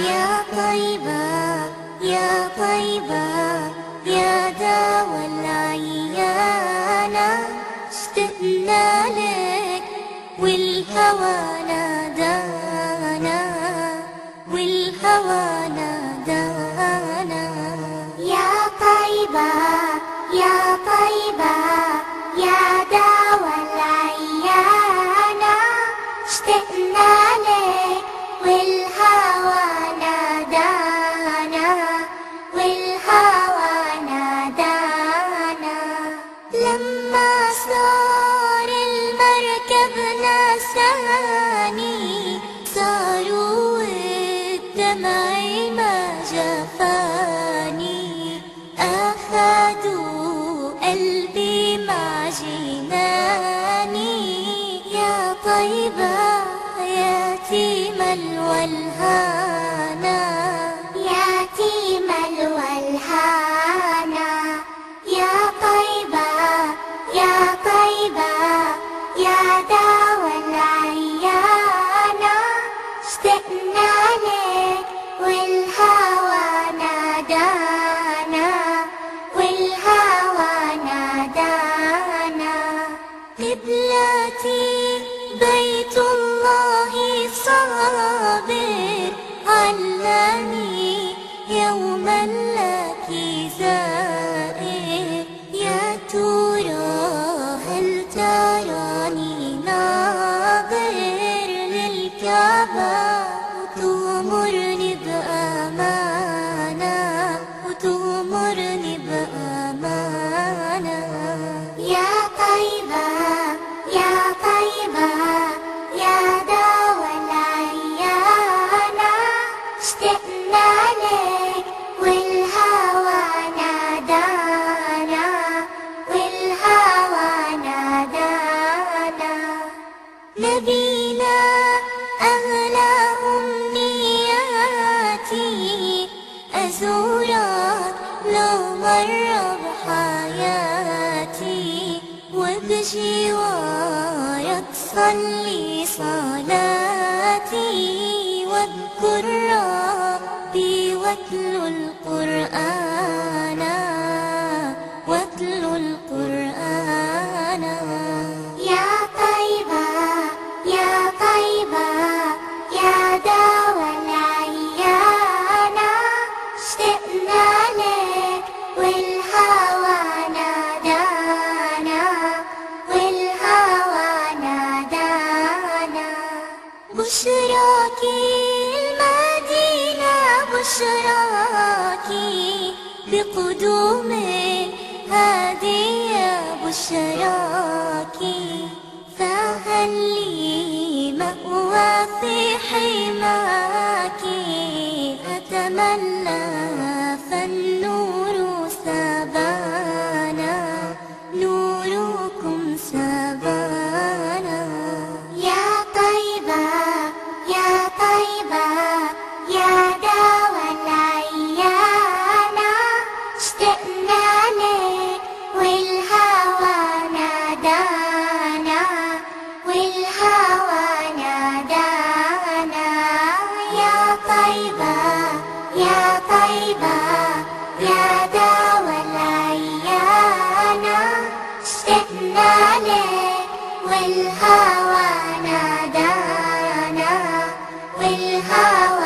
يا طيبة يا طيبة يا داوى العيانة، اشتقنا لك والهوى نادانا، والهوى نادانا. يا طيبة يا طيبة يا داوى العيانة، اشتقنا لك والهوى نادانا، والهوى نادانا. لما صار المركب نساني، صاروا الدمع ما جفاني، أخذوا قلبي مع جناني. يا طيبة يتيم الولهانا، يتيم الولهانا. يا طيبة يا طيبة يا داوى العيانة، اشتقنا لك والهوى نادانا، والهوى نادانا. قبلتي بيت الله صابر، علاني يوما لك زائر. يا ترى هل تراني ناظر للكعبة، وتغمرني بأمانة، وتغمرني بأمانة. يا طيبة يا طيبة يا داوى العيانة، اشتقنا لك والهوى نادانا، والهوى نادانا. نبينا أغلى أمنياتي، أزورك لو مر بحياتي، وبجوارك صلي صلاتي، واذكر ربي واتلو القرآن، واتلو القرآن. يا طيبة يا طيبة يا داوى العيانة، اشتقنا لك والهوى نادانا، والهوى نادانا. بشراكي المدينة، بشراكي بقدوم هادية، بشراكي فهل لي مأوى في حماكي. أتمنى فالنور سبانا، نوركم سبانا. يا طيبة يا طيبة يا داوى العيانة، اشتقنا لك والهوى نادانا، والهوى نادانا. يا طيبة يا طيبة يا داوى العيانة، اشتقنا لك والهوى نادانا، والهوى